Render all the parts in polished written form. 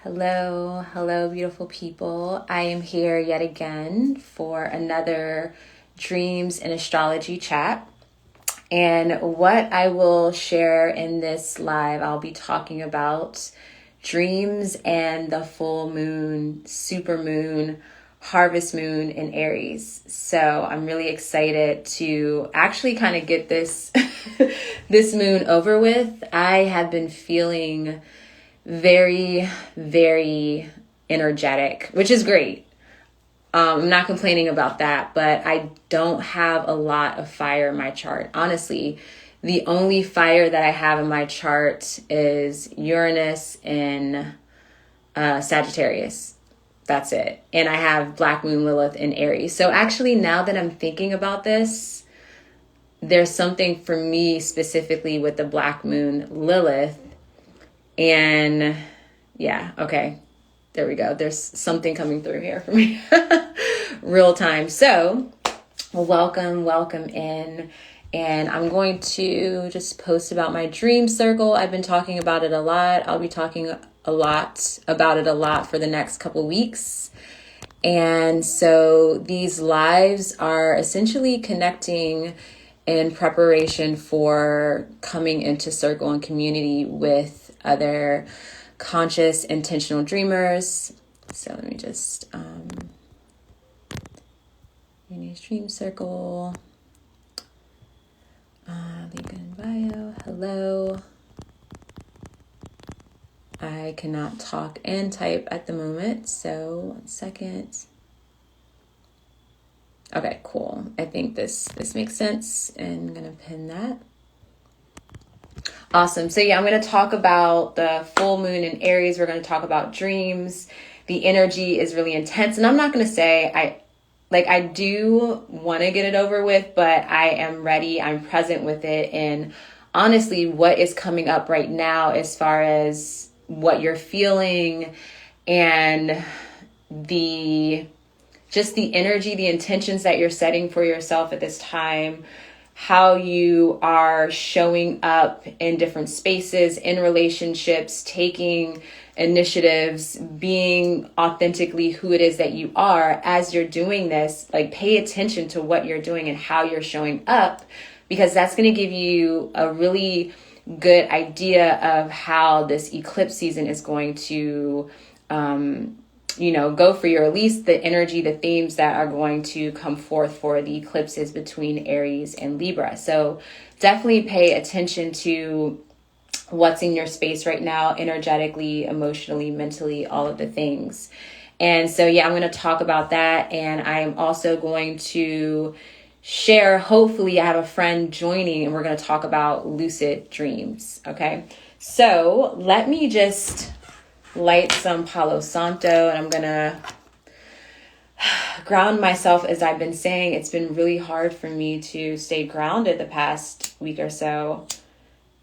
Hello, beautiful people. I am here yet again for another dreams and astrology chat. And what I will share in this live, I'll be talking about dreams and the full moon, super moon, harvest moon in Aries. So I'm really excited to actually kind of get this this moon over with. I have been feeling very, very energetic, which is great. I'm not complaining about that, but I don't have a lot of fire in my chart. Honestly, the only fire that I have in my chart is Uranus in Sagittarius. That's it. And I have Black Moon Lilith in Aries. So actually, now that I'm thinking about this, there's something for me specifically with the Black Moon Lilith. And yeah, okay, there we go. There's something coming through here for me real time. So welcome in. And I'm going to just post about my dream circle. I've been talking about it a lot. I'll be talking a lot about it for the next couple weeks. And so these lives are essentially connecting in preparation for coming into circle and community with other conscious, intentional dreamers. So let me just, Uni's Dream Circle, link in bio, hello. I cannot talk and type at the moment, so 1 second. Okay, cool. I think this makes sense, and I'm gonna pin that. Awesome. So yeah, I'm going to talk about the full moon in Aries. We're going to talk about dreams. The energy is really intense, and I'm not going to say I do want to get it over with, but I am ready. I'm present with it. And honestly, what is coming up right now as far as what you're feeling and the energy, the intentions that you're setting for yourself at this time, how you are showing up in different spaces, in relationships, taking initiatives, being authentically who it is that you are as you're doing this. Like, pay attention to what you're doing and how you're showing up, because that's going to give you a really good idea of how this eclipse season is going to go for you, or at least the energy, the themes that are going to come forth for the eclipses between Aries and Libra. So definitely pay attention to what's in your space right now, energetically, emotionally, mentally, all of the things. And so, yeah, I'm going to talk about that. And I'm also going to share, hopefully I have a friend joining, and we're going to talk about lucid dreams. Okay. So let me just light some Palo Santo, and I'm gonna ground myself. As I've been saying, it's been really hard for me to stay grounded the past week or so.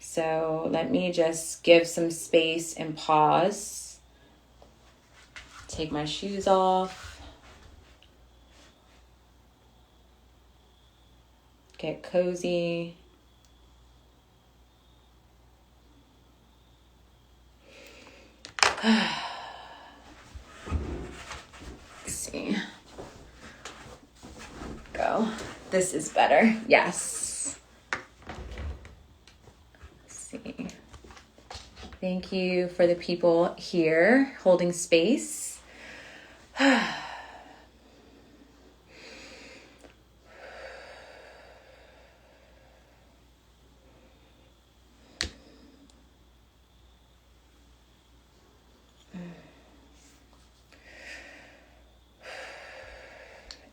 So let me just give some space and pause. Take my shoes off. Get cozy. Let's see. Go. This is better. Yes. Let's see. Thank you for the people here holding space.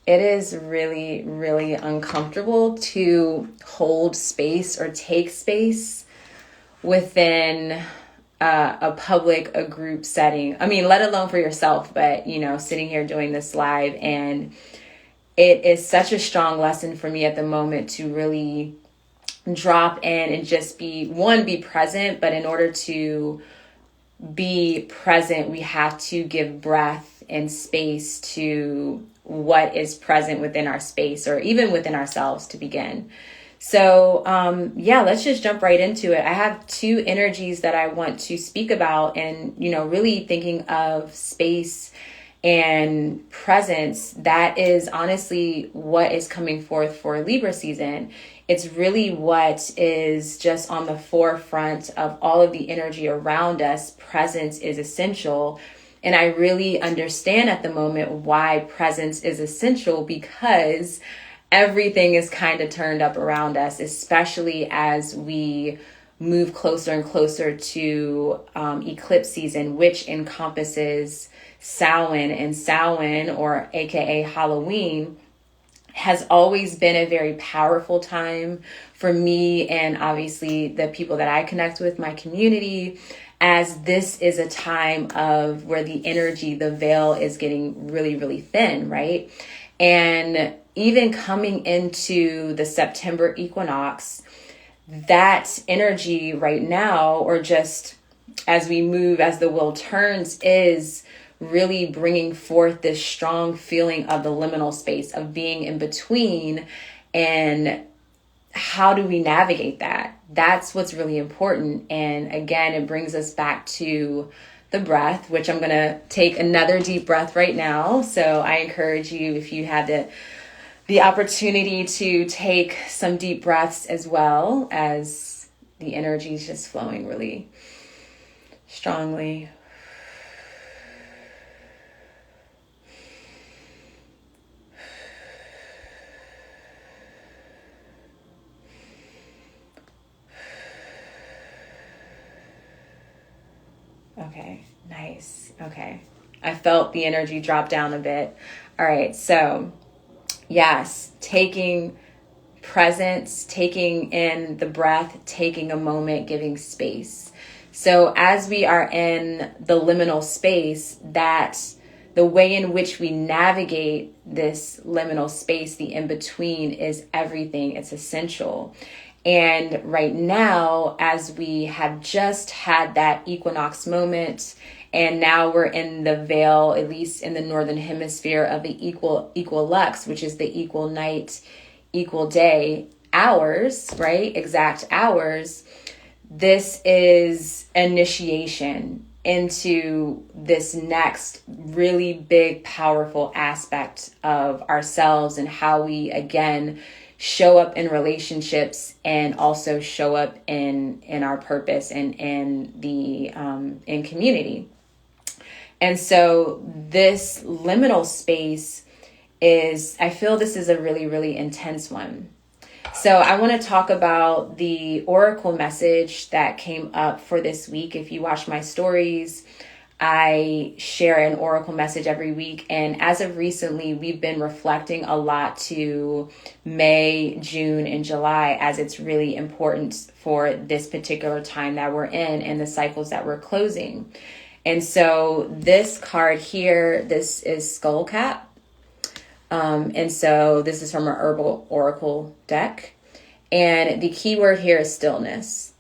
It is really, really uncomfortable to hold space or take space within a group setting. I mean, let alone for yourself, but, sitting here doing this live. And it is such a strong lesson for me at the moment to really drop in and just be present. But in order to be present, we have to give breath and space to what is present within our space, or even within ourselves, to begin. So, yeah, let's just jump right into it. I have two energies that I want to speak about, and, really thinking of space and presence. That is honestly what is coming forth for Libra season. It's really what is just on the forefront of all of the energy around us. Presence is essential. And I really understand at the moment why presence is essential, because everything is kind of turned up around us, especially as we move closer and closer to eclipse season, which encompasses Samhain. And Samhain, or AKA Halloween, has always been a very powerful time for me and obviously the people that I connect with, my community, as this is a time of where the energy, the veil is getting really, really thin, right? And even coming into the September equinox, that energy right now, or just as we move, as the wheel turns, is really bringing forth this strong feeling of the liminal space, of being in between. And how do we navigate that? That's what's really important. And again, it brings us back to the breath, which I'm going to take another deep breath right now. So I encourage you, if you have the opportunity, to take some deep breaths as well, as the energy is just flowing really strongly. Okay, nice. Okay. I felt the energy drop down a bit. All right. So yes, taking presence, taking in the breath, taking a moment, giving space. So as we are in the liminal space, that the way in which we navigate this liminal space, the in-between, is everything. It's essential. And right now, as we have just had that equinox moment, and now we're in the veil, at least in the northern hemisphere, of the equal lux, which is the equal night, equal day hours, right? Exact hours. This is initiation into this next really big, powerful aspect of ourselves, and how we, again, show up in relationships, and also show up in our purpose, and in community. And so this liminal space is, I feel this is a really, really intense one. So I want to talk about the oracle message that came up for this week. If you watch my stories, I share an oracle message every week. And as of recently, we've been reflecting a lot to May, June, and July, as it's really important for this particular time that we're in and the cycles that we're closing. And so this card here, this is Skullcap. And so this is from our Herbal Oracle deck. And the key word here is stillness.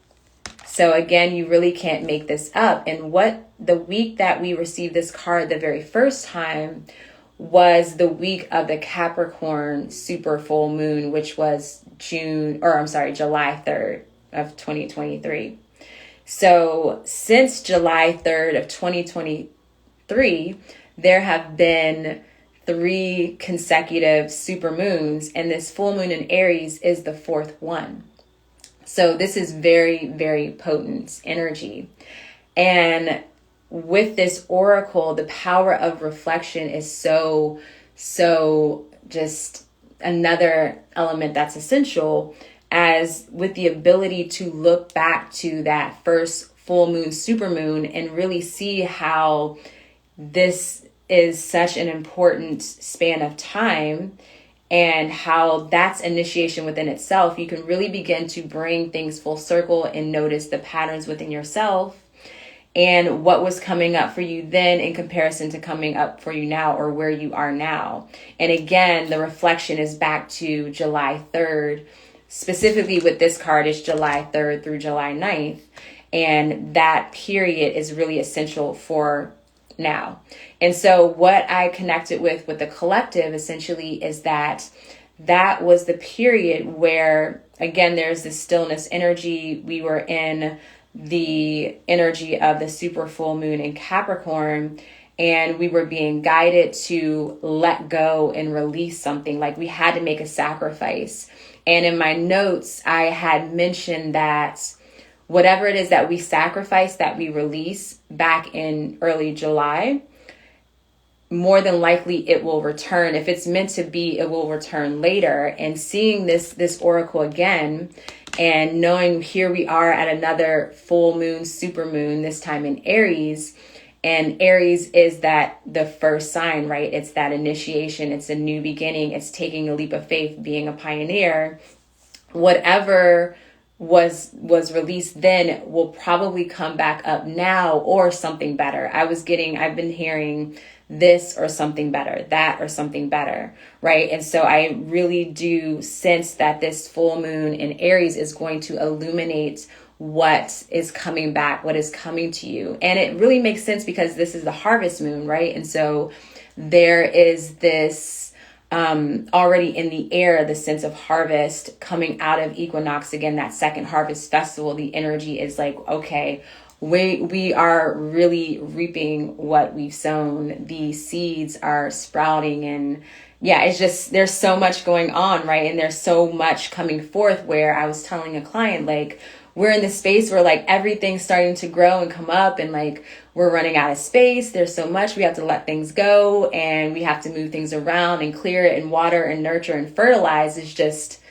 So again, you really can't make this up. And what the week that we received this card the very first time was the week of the Capricorn super full moon, which was July 3rd of 2023. So since July 3rd of 2023, there have been 3 consecutive super moons, and this full moon in Aries is the 4th one. So this is very, very potent energy. And with this oracle, the power of reflection is so just another element that's essential, as with the ability to look back to that first full moon, super moon, and really see how this is such an important span of time, and how that's initiation within itself. You can really begin to bring things full circle and notice the patterns within yourself, and what was coming up for you then in comparison to coming up for you now, or where you are now. And again, the reflection is back to July 3rd. Specifically with this card, is July 3rd through July 9th. And that period is really essential for now. And so what I connected with the collective essentially is that that was the period where, again, there's this stillness energy. We were in the energy of the super full moon in Capricorn, and we were being guided to let go and release something. Like we had to make a sacrifice. And in my notes, I had mentioned that whatever it is that we sacrifice, that we release back in early July, more than likely it will return. If it's meant to be, it will return later. And seeing this oracle again, and knowing here we are at another full moon, super moon, this time in Aries. And Aries is that the first sign, right? It's that initiation. It's a new beginning. It's taking a leap of faith, being a pioneer. Whatever was released then will probably come back up now, or something better. I've been hearing this or something better, that or something better, right? And so I really do sense that this full moon in Aries is going to illuminate what is coming back, what is coming to you. And it really makes sense because this is the harvest moon, right? And so there is this already in the air, the sense of harvest coming out of equinox. Again, that second harvest festival, the energy is like, okay, we are really reaping what we've sown. The seeds are sprouting, and yeah, it's just, there's so much going on, right? And there's so much coming forth, where I was telling a client, like, we're in this space where like everything's starting to grow and come up, and like we're running out of space. There's so much, we have to let things go, and we have to move things around and clear it and water and nurture and fertilize. It's just,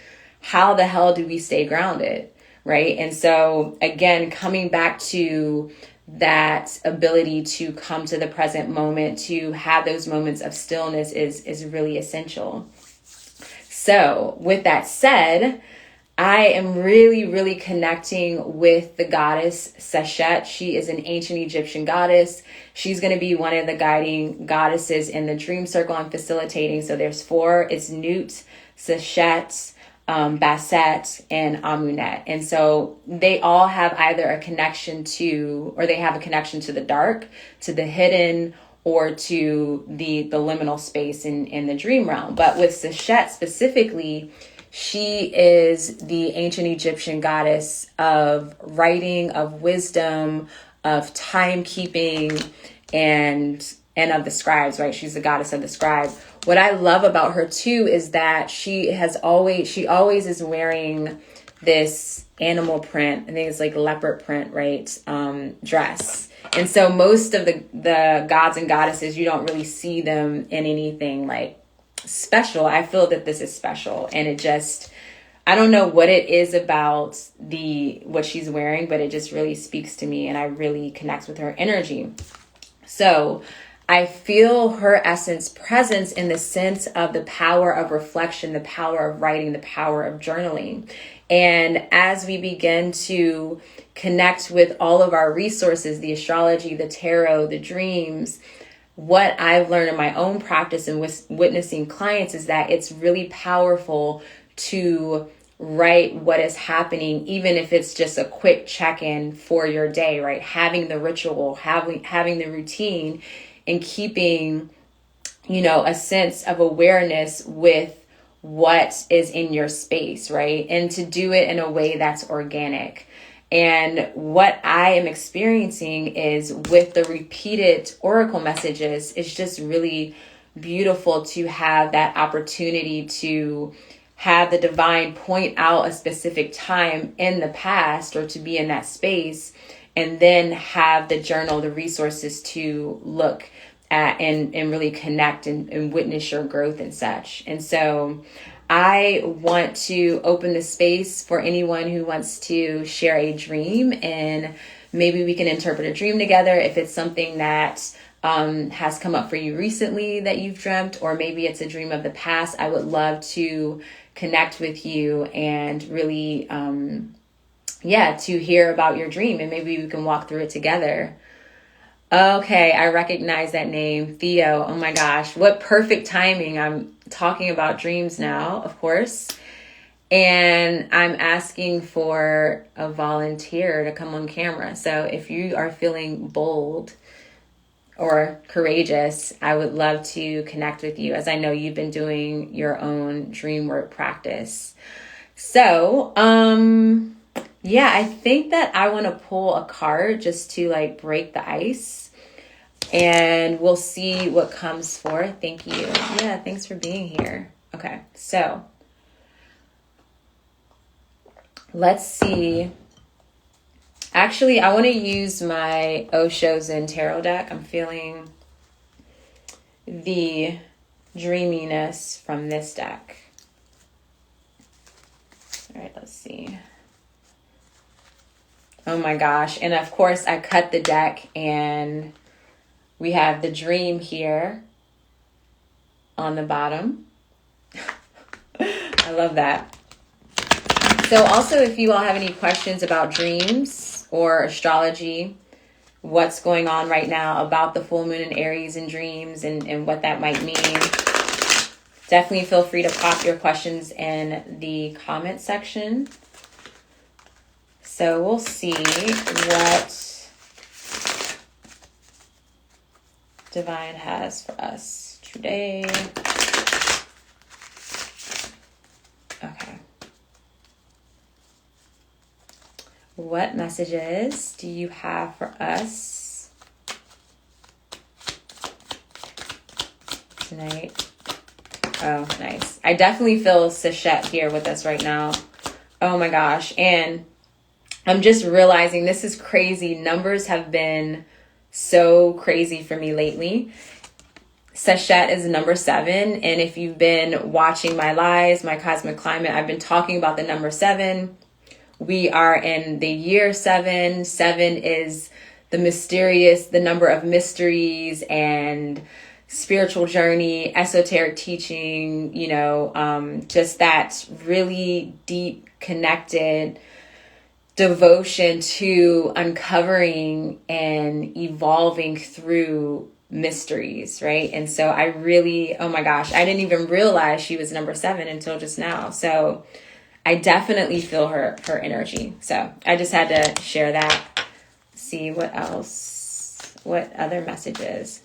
how the hell do we stay grounded, right? And so again, coming back to that ability to come to the present moment, to have those moments of stillness is really essential. So with that said, I am really, really connecting with the goddess Seshet. She is an ancient Egyptian goddess. She's going to be one of the guiding goddesses in the dream circle I'm facilitating. So there's 4. It's Nut, Seshet, Basset, and Amunet. And so they all have either a connection to, or they have a connection to the dark, to the hidden, or to the liminal space in the dream realm. But with Seshet specifically, she is the ancient Egyptian goddess of writing, of wisdom, of timekeeping, and of the scribes, right? She's the goddess of the scribe. What I love about her too is that she always is wearing this animal print. I think it's like leopard print, right? Dress. And so most of the gods and goddesses, you don't really see them in anything like special. I feel that this is special, and it just, I don't know what it is about what she's wearing, but it just really speaks to me, and I really connect with her energy. So I feel her essence presence in the sense of the power of reflection, the power of writing, the power of journaling. And as we begin to connect with all of our resources, the astrology, the tarot, the dreams, what I've learned in my own practice and witnessing clients is that it's really powerful to write what is happening, even if it's just a quick check-in for your day, right? Having the ritual, having the routine, and keeping, a sense of awareness with what is in your space, right? And to do it in a way that's organic. And what I am experiencing is, with the repeated oracle messages, it's just really beautiful to have that opportunity to have the divine point out a specific time in the past, or to be in that space, and then have the journal, the resources to look at and really connect and witness your growth and such. And so I want to open the space for anyone who wants to share a dream, and maybe we can interpret a dream together. If it's something that has come up for you recently that you've dreamt, or maybe it's a dream of the past, I would love to connect with you and really, to hear about your dream, and maybe we can walk through it together. Okay, I recognize that name, Theo. Oh my gosh, what perfect timing. I'm talking about dreams now, of course. And I'm asking for a volunteer to come on camera. So if you are feeling bold, or courageous, I would love to connect with you, as I know you've been doing your own dream work practice. So, yeah, I think that I want to pull a card just to like break the ice, and we'll see what comes forth. Thank you. Yeah, thanks for being here. Okay, so let's see. Actually, I want to use my Osho's in tarot deck. I'm feeling the dreaminess from this deck. All right, let's see. Oh my gosh. And of course, I cut the deck and we have the dream here on the bottom. I love that. So also, if you all have any questions about dreams or astrology, what's going on right now about the full moon in Aries and dreams and what that might mean, definitely feel free to pop your questions in the comment section. So we'll see what Divine has for us today. Okay. What messages do you have for us tonight? Oh, nice. I definitely feel Sachette here with us right now. Oh my gosh. And I'm just realizing this is crazy. Numbers have been so crazy for me lately. Sachette is number 7. And if you've been watching my lives, my cosmic climate, I've been talking about the number 7. We are in the year 7. 7 is the mysterious, the number of mysteries and spiritual journey, esoteric teaching, just that really deep, connected devotion to uncovering and evolving through mysteries, right? And so I really, oh my gosh, I didn't even realize she was number 7 until just now. So I definitely feel her energy. So I just had to share that. See what else, what other messages.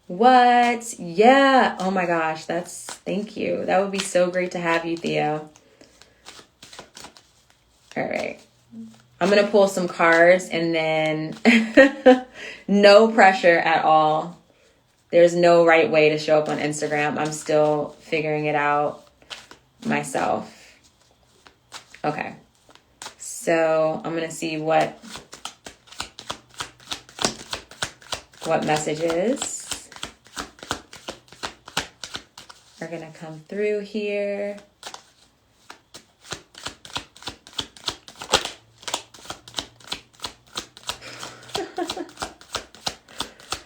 What? Yeah. Oh my gosh. Thank you. That would be so great to have you, Theo. All right. I'm going to pull some cards and then no pressure at all. There's no right way to show up on Instagram. I'm still figuring it out myself. Okay. So I'm going to see what messages are going to come through here.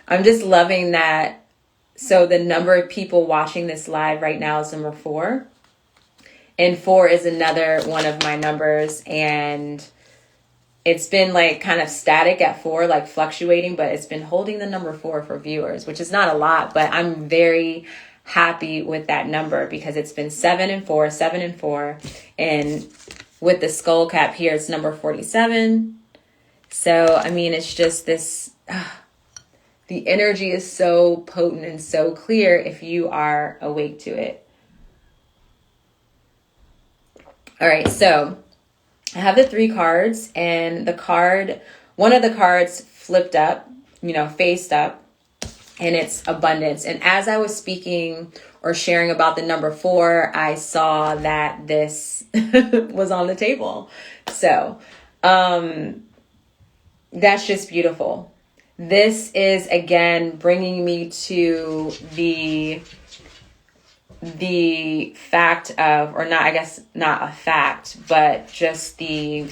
I'm just loving that. So the number of people watching this live right now is number 4. And 4 is another one of my numbers. And it's been like kind of static at 4, like fluctuating, but it's been holding the number 4 for viewers, which is not a lot, but I'm very happy with that number because it's been 7 and 4, 7 and 4. And with the skull cap here, it's number 47. So, I mean, it's just this... the energy is so potent and so clear if you are awake to it. All right, so I have the 3 cards, and one of the cards flipped up, faced up, and it's abundance. And as I was speaking or sharing about the number 4, I saw that this was on the table. So that's just beautiful. This is, again, bringing me to the fact of, or not, I guess not a fact, but just the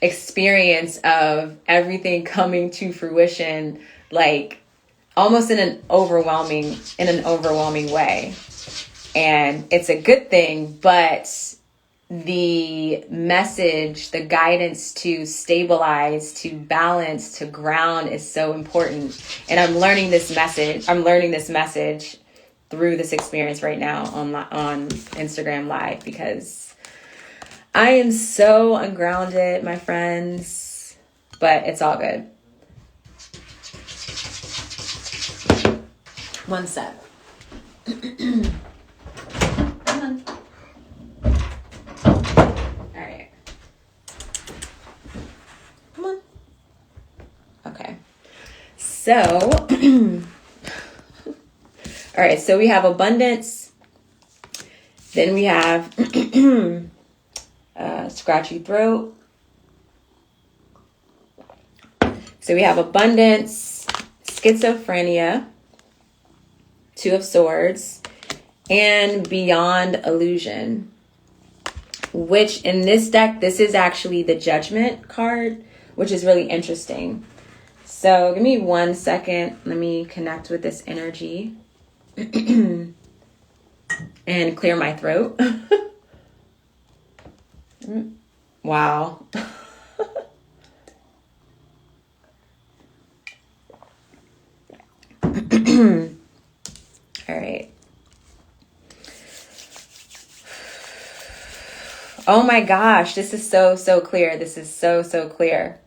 experience of everything coming to fruition, like almost in an overwhelming way. And it's a good thing, but the message, the guidance to stabilize, to balance, to ground is so important. And I'm learning this message through this experience right now on Instagram Live, because I am so ungrounded, my friends, but it's all good. One sec. Come on. All right. Come on. Okay. So, all right. So we have abundance. Then we have scratchy throat. So we have abundance, schizophrenia, Two of Swords, and beyond illusion, which in this deck, this is actually the Judgment card, which is really interesting. So give me 1 second. Let me connect with this energy and clear my throat. Wow. All right. Oh my gosh, this is so clear. This is so clear.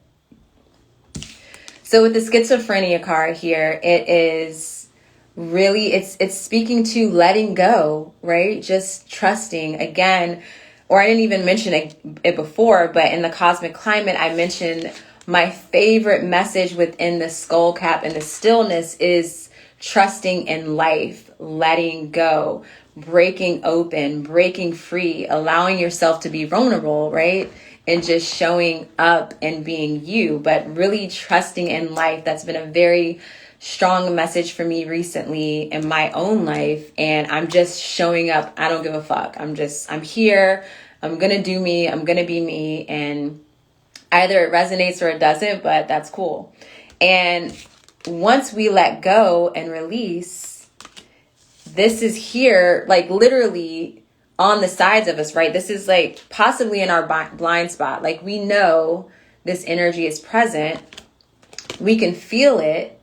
So with the schizophrenia card here, it is really, it's speaking to letting go, right? Just trusting again, or I didn't even mention it before, but in the cosmic climate, I mentioned my favorite message within the skull cap and the stillness is trusting in life, letting go, breaking open, breaking free, allowing yourself to be vulnerable, right? And just showing up and being you, but really trusting in life. That's been a very strong message for me recently in my own life. And I'm just showing up. I don't give a fuck. I'm here. I'm going to do me. I'm going to be me. And either it resonates or it doesn't, but that's cool. And once we let go and release, this is here, like literally on the sides of us, right? This is like possibly in our blind spot. Like we know this energy is present. We can feel it.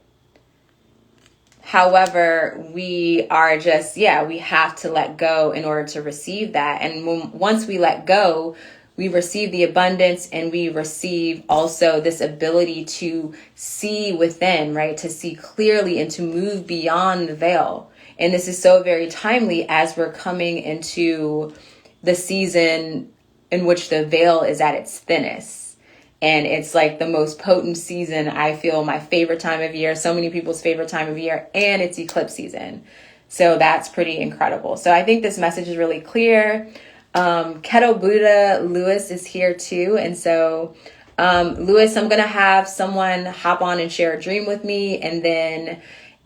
However, we are just, we have to let go in order to receive that. And once we let go, we receive the abundance and we receive also this ability to see within, right? To see clearly and to move beyond the veil. And this is so very timely as we're coming into the season in which the veil is at its thinnest. And it's like the most potent season, I feel, my favorite time of year, so many people's favorite time of year, and it's eclipse season. So that's pretty incredible. So I think this message is really clear. Keto Buddha Lewis is here too. And so Lewis, I'm going to have someone hop on and share a dream with me. And then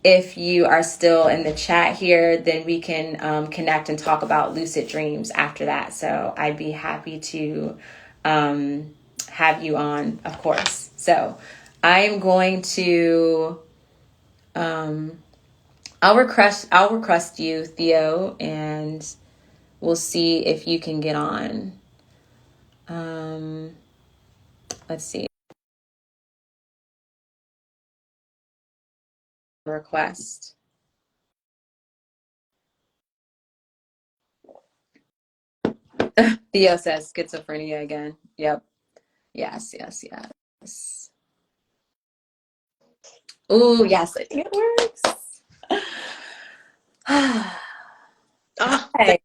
if you are still in the chat here, then we can connect and talk about lucid dreams after that. So I'd be happy to have you on, of course. So I'm going to I'll request you, Theo, and we'll see if you can get on. Let's see. Request. Theo says schizophrenia again. Yep. Yes. Oh, yes, I think it works. Oh, Hi.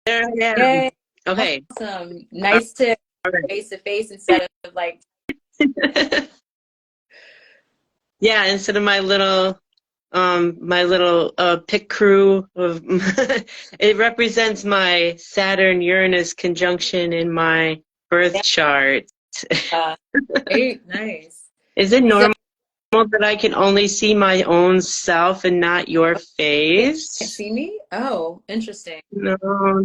there I am. Yay. Okay. Awesome. Nice to face to face instead of like. Yeah, instead of my little pit crew of it represents my Saturn Uranus conjunction in my birth chart. Great, nice. Is it So, normal that I can only see my own self and not your you can't face? see me? Oh, interesting. No,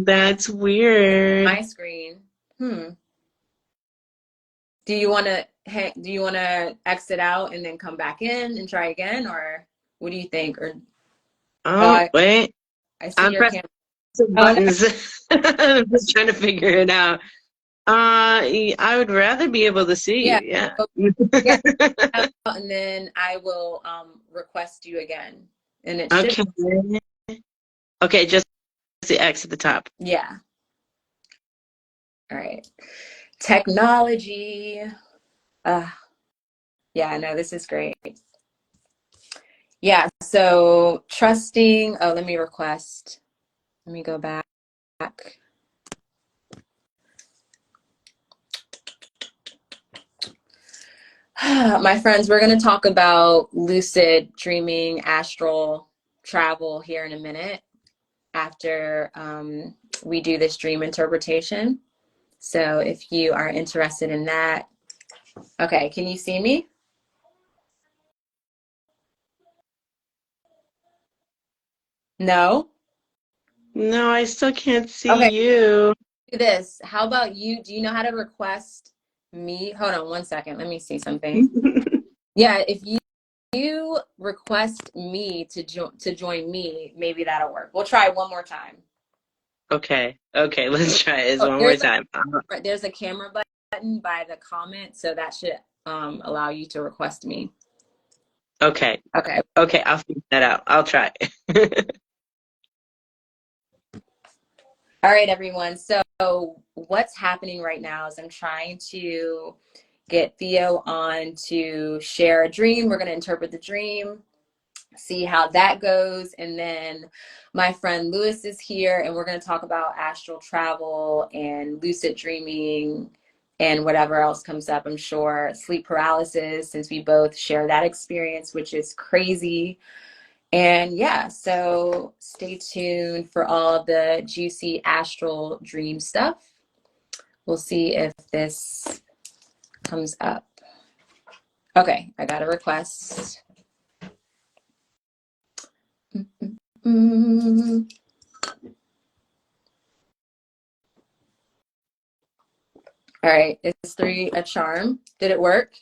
that's weird. My screen. Do you want to exit out and then come back in and try again, or what do you think? Or Oh, wait. I see I'm your pressing camera. some Oh, no. buttons. I'm just trying to figure it out. I would rather be able to see Yeah. you. Yeah. So, yeah. And then I will request you again, and it should. Okay. Okay, just the X at the top. Yeah. All right. Technology. Yeah. No, this is great. Yeah. So trusting, oh, let me request. Let me go back. My friends, we're going to talk about lucid dreaming, astral travel here in a minute after we do this dream interpretation. So if you are interested in that, okay, can you see me? No? No, I still can't see Okay, you. do this. How about you? Do you know how to request me? Hold on one second. Let me see something. Yeah, if you request me to join me, maybe that'll work. We'll try one more time. Okay, let's try this Oh, one more time. there's a camera button by the comment, so that should allow you to request me. Okay, Okay. I'll figure that out. I'll try. All right, everyone. So what's happening right now is I'm trying to get Theo on to share a dream. We're going to interpret the dream, see how that goes. And then my friend Lewis is here, and we're going to talk about astral travel and lucid dreaming and whatever else comes up. I'm sure sleep paralysis, since we both share that experience, which is crazy. And yeah, so stay tuned for all the juicy astral dream stuff. We'll see if this comes up. Okay, I got a request. Mm-mm-mm. All right, is 3 a charm? Did it work?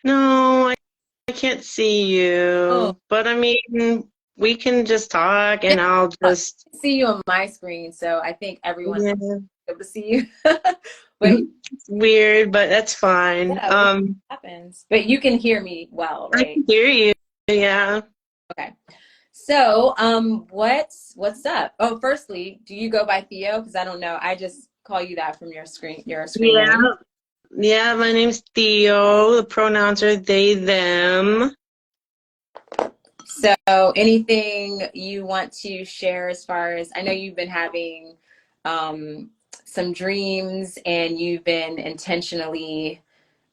No, I can't see Oh, you. But I mean, we can just talk yeah, and I'll I just, see you on my screen, so I think everyone else yeah. will be able to see you. But It's weird, but that's fine. yeah, what happens? But you can hear me well, I right? can hear you. Yeah. Okay. So, what's up? Oh, firstly, do you go by Theo? Because I don't know. I just call you that from your screen Yeah. name. Yeah, my name's Theo. The pronouns are they, them. So, anything you want to share as far as I know you've been having um, some dreams and you've been intentionally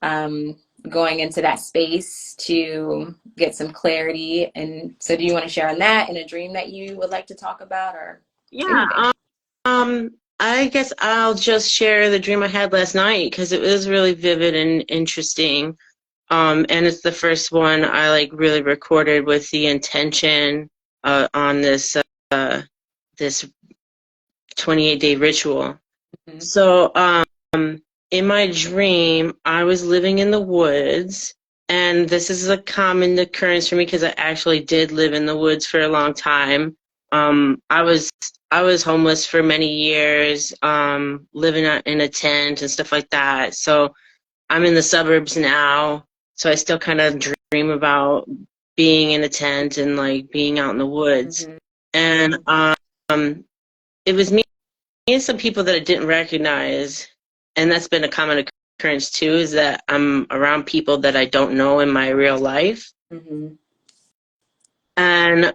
um, going into that space to get some clarity. And so, do you want to share on that in a dream that you would like to talk about or anything? Yeah. I guess I'll just share the dream I had last night because it was really vivid and interesting. And it's the first one I like really recorded with the intention on this 28-day ritual. Mhm. So, in my dream, I was living in the woods, and this is a common occurrence for me because I actually did live in the woods for a long time. I was homeless for many years, living in a tent and stuff like that. So I'm in the suburbs now, so I still kind of dream about being in a tent and like being out in the woods. Mhm. And it was me and some people that I didn't recognize, and that's been a common occurrence too, is that I'm around people that I don't know in my real life. Mhm. And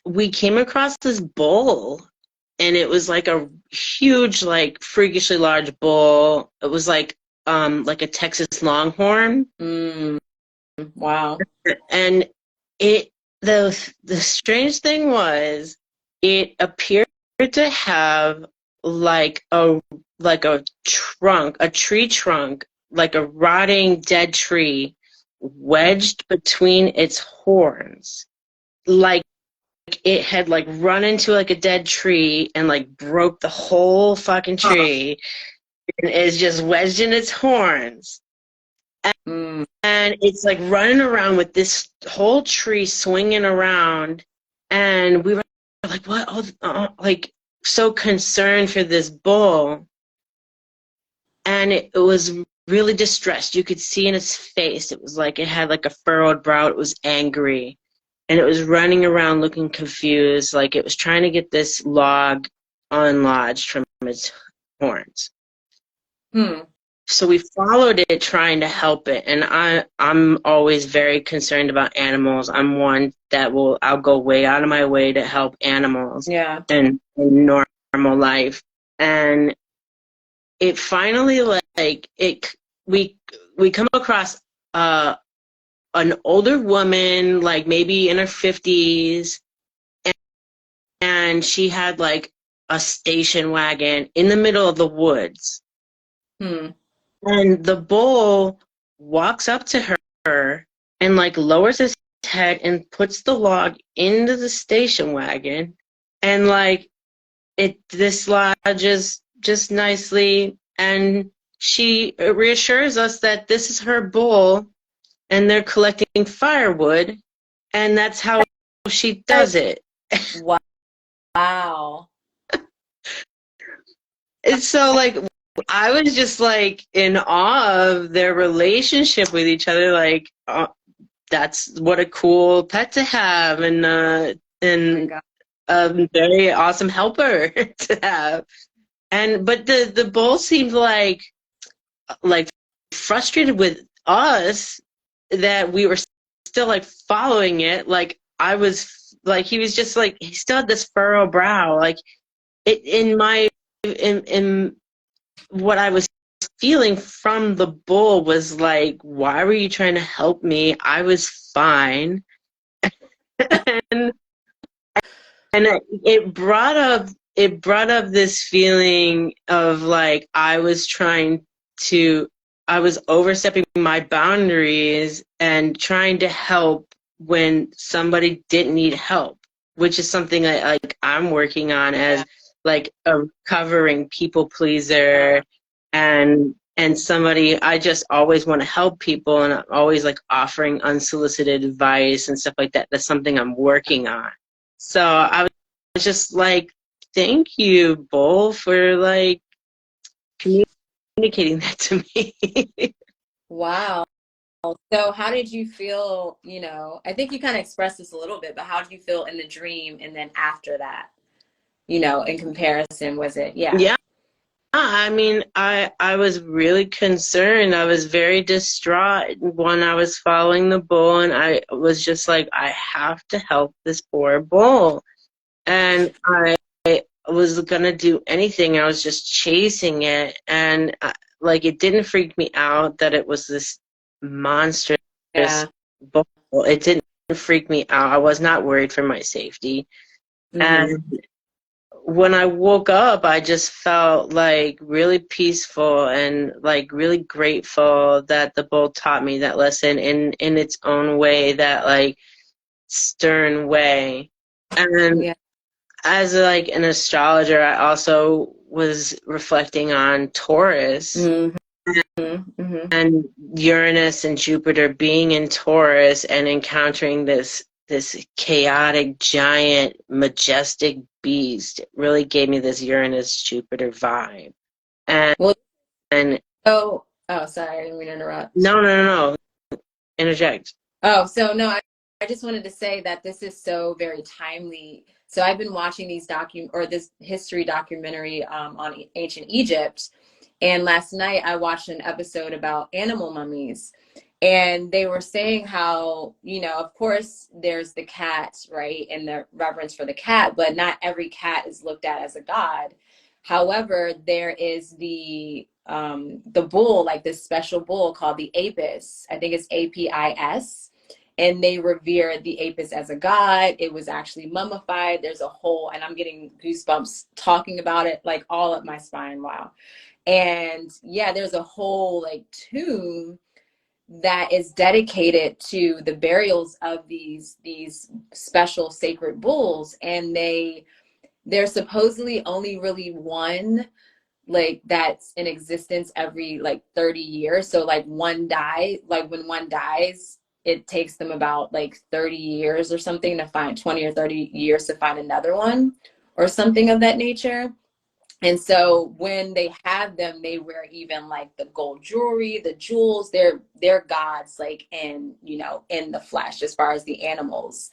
we came across this bull, and it was like a huge, like freakishly large bull. It was like a Texas Longhorn. Mm, wow. And it the strange thing was it appeared to have like a trunk, a tree trunk, like a rotting dead tree wedged between its horns. Like it had like run into like a dead tree and like broke the whole fucking Huh. tree and is just wedged in its horns. Mm, And it's like running around with this whole tree swinging around, and we were like, what? Oh, like so concerned for this bull, and it was really distressed. You could see in its face, it was like it had like a furrowed brow. It was angry, and it was running around looking confused, like it was trying to get this log unlodged from its horns. hmm. so we followed it trying to help it. And I'm always very concerned about animals. I'm one that I'll go way out of my way to help animals Yeah. in normal life. And it finally, like it we we come across an older woman, like maybe in her 50s, and she had like a station wagon in the middle of the woods. Hmm. And the bull walks up to her and like lowers his head and puts the log into the station wagon, and like it dislodges just nicely, and she reassures us that this is her bull and they're collecting firewood, and that's how she does it. Wow. And so like I was just like in awe of their relationship with each other, like that's what a cool pet to have, Oh my and God. a very awesome helper to have. And but the bull seemed like frustrated with us that we were still like following it. Like I was like he was just like he still had this furrow brow. Like it in what I was feeling from the bull was like, why were you trying to help me? I was fine. And it brought up this feeling of like to I was overstepping my boundaries and trying to help when somebody didn't need help, which is something I'm working on Yeah. as like a recovering people Yeah. pleaser, and somebody I just always want to help people, and I'm always like offering unsolicited advice and stuff like that. That's something I'm working on. So I was just like, thank you, Bull, for like communicating that to me. Wow. So how did you feel, I think you kind of expressed this a little bit, but how did you feel in the dream and then after that, in comparison, was it? Yeah. Yeah, I mean, I was really concerned. I was very distraught when I was following the bull, and I was just like, I have to help this poor bull. And I was gonna do anything. I was just chasing it, and like it didn't freak me out that it was this monstrous Yeah. bull. It didn't freak me out. I was not worried for my safety. Hmm. And when I woke up, I just felt like really peaceful and like really grateful that the bull taught me that lesson in its own way, that like stern way. And Yeah. as like an astrologer, I also was reflecting on Taurus Hmm. Hmm. and Uranus and Jupiter being in Taurus and encountering this chaotic, giant, majestic beast. It really gave me this Uranus Jupiter vibe. And Well, and oh, sorry, I didn't mean to interrupt. no, interject. Oh, so no, I just wanted to say that this is so very timely. So I've been watching this history documentary on ancient Egypt, and last night I watched an episode about animal mummies, and they were saying how, of course there's the cat, right, and the reverence for the cat, but not every cat is looked at as a god. However, there is the bull, like this special bull called the Apis. I think it's Apis, and they revere the Apis as a god. It was actually mummified. There's a whole, and I'm getting goosebumps talking about it, like all up my spine. Wow. And yeah, there's a whole like tomb that is dedicated to the burials of these special sacred bulls, and there's supposedly only really one like that's in existence every like 30 years. So like when one dies, it takes them about like 30 years or something to find 20 or 30 years to find another one or something of that nature. And so when they have them, they wear even like the gold jewelry, the jewels. They're gods, like in the flesh, as far as the animals.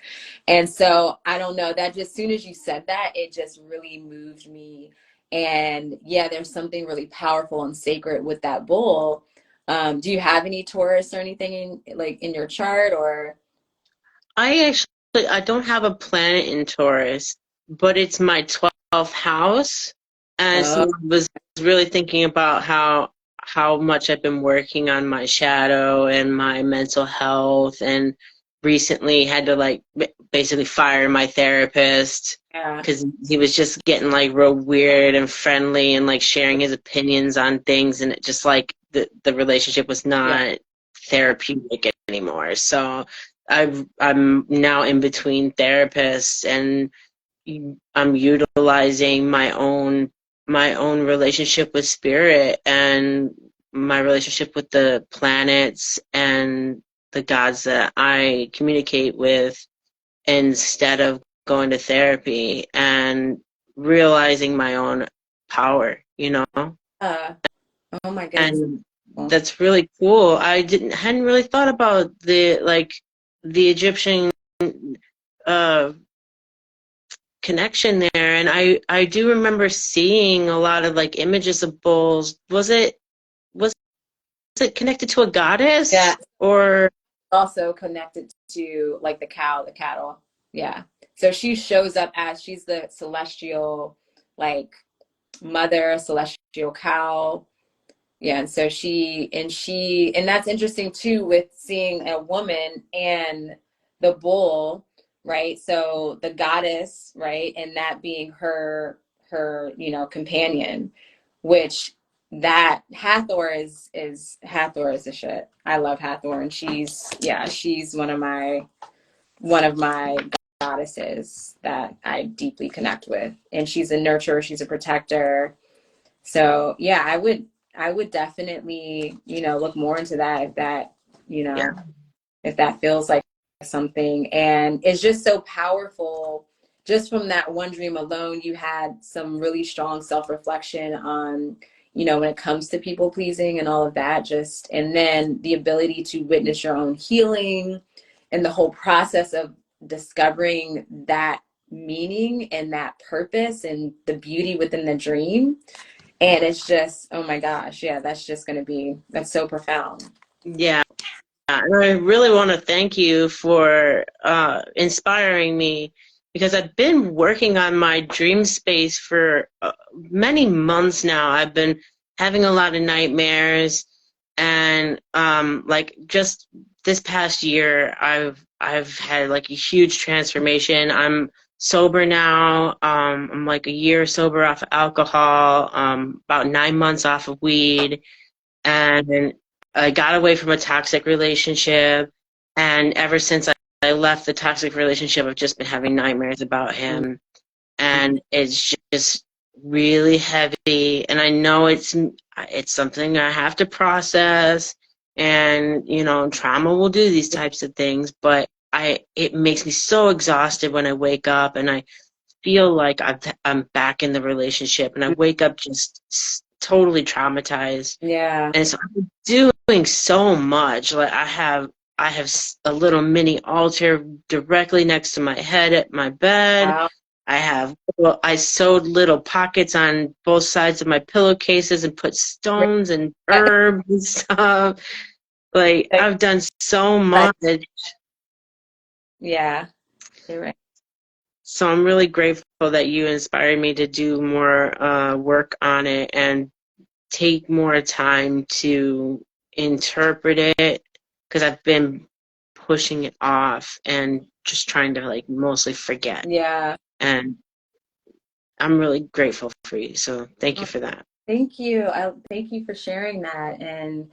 And so I don't know, that just as soon as you said that, it just really moved me. And yeah, there's something really powerful and sacred with that bull. Do you have any Taurus or anything in like in your chart or? I don't have a planet in Taurus, but it's my 12th house. And so Oh, I was really thinking about how much I've been working on my shadow and my mental health, and recently had to like basically fire my therapist yeah, because he was just getting like real weird and friendly and like sharing his opinions on things, and it just like the relationship was yeah. not therapeutic anymore. So I'm now in between therapists, and I'm utilizing my own relationship with spirit and my relationship with the planets and the gods that I communicate with, instead of going to therapy and realizing my own power. Uh, oh my goodness. And that's really cool. I hadn't really thought about the Egyptian uh connection there, and I do remember seeing a lot of like images of bulls. Was it connected to a Yeah, goddess or? also connected to like the cow, the cattle. Yeah. So she shows up as she's the celestial, like mother, celestial cow. Yeah, and so and that's interesting too with seeing a woman and the bull, right? So the goddess, right, and that being her companion, which that Hathor is the shit. I love Hathor, and she's one of my goddesses that I deeply connect with. And she's a nurturer, she's a protector. So yeah, I would definitely, look more into that if that, you Yeah. know, if that feels like something. And it's just so powerful. Just from that one dream alone, you had some really strong self-reflection on, when it comes to people pleasing and all of that, just and then the ability to witness your own healing and the whole process of discovering that meaning and that purpose and the beauty within the dream. And it's just, oh my gosh, yeah, that's so profound. Yeah. And I really want to thank you for inspiring me, because I've been working on my dream space for many months now. I've been having a lot of nightmares, and like just this past year, I've had like a huge transformation. I'm sober now. I'm like a year sober off of alcohol, about 9 months off of weed, and I got away from a toxic relationship. And ever since I left the toxic relationship, I've just been having nightmares about him. And it's just really heavy. And I know it's something I have to process. And, trauma will do these types of things. But it makes me so exhausted when I wake up, and I feel like I'm back in the relationship, and I wake up just totally traumatized. Yeah. And so I'm doing so much. Like I have a little mini altar directly next to my head at my bed. Wow. I sewed little pockets on both sides of my pillowcases and put stones and herbs and stuff. Like I've done so much. Yeah, you're right. So I'm really grateful that you inspired me to do more work on it and take more time to interpret it, because I've been pushing it off and just trying to like mostly forget. Yeah. And I'm really grateful for you. So thank you Oh, for that. thank you. I thank you for sharing that. And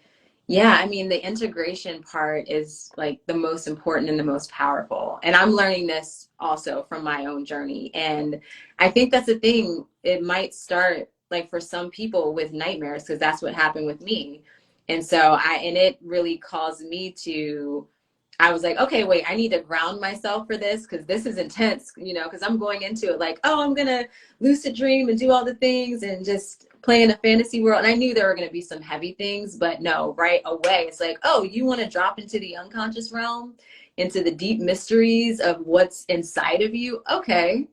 yeah, I mean, the integration part is like the most important and the most powerful. And I'm learning this also from my own journey. And I think that's the thing. It might start like for some people with nightmares because that's what happened with me. And so and it really caused me to I was like, okay, wait, I need to ground myself for this because this is intense, you know, because I'm going into it like, oh, I'm going to lucid dream and do all the things and just play in a fantasy world. And I knew there were going to be some heavy things, but no, right away, it's like, oh, you want to drop into the unconscious realm, into the deep mysteries of what's inside of you? Okay,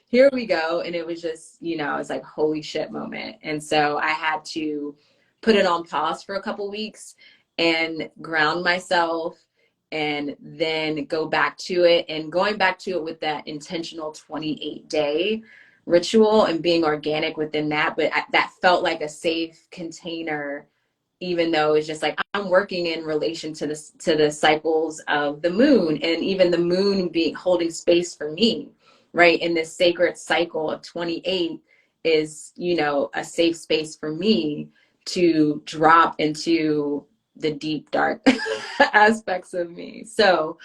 here we go. And it was just, you know, it's like, holy shit moment. And so I had to put it on pause for a couple weeks and ground myself and then go back to it, and going back to it with that intentional 28-day ritual and being organic within that. But that felt like a safe container, even though it's just like I'm working in relation to the cycles of the moon, and even the moon being holding space for me, right? In this sacred cycle of 28 is, you know, a safe space for me to drop into the deep dark aspects of me. So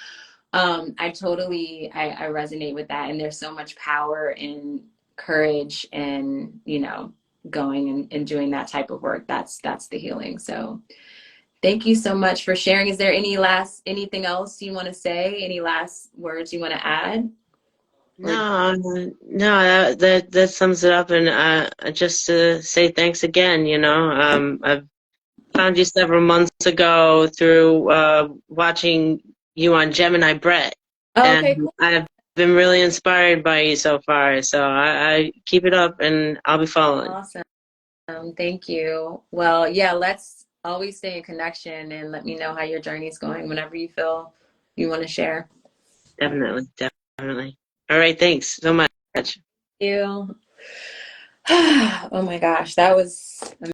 I resonate with that, and there's so much power in courage and, you know, going and doing that type of work. That's the healing. So thank you so much for sharing. Is there anything else you want to say? Any last words you want to add? Or No, no, that sums it up. And just to say thanks again. I've found you several months ago through watching you on Gemini Brett, oh, and okay, cool. I've been really inspired by you so far. So I keep it up, and I'll be following. Awesome. Thank you. Well, yeah, let's always stay in connection and let me know how your journey's going whenever you feel you want to share. Definitely, definitely. All right, thanks so much. Thank you. Oh my gosh, that was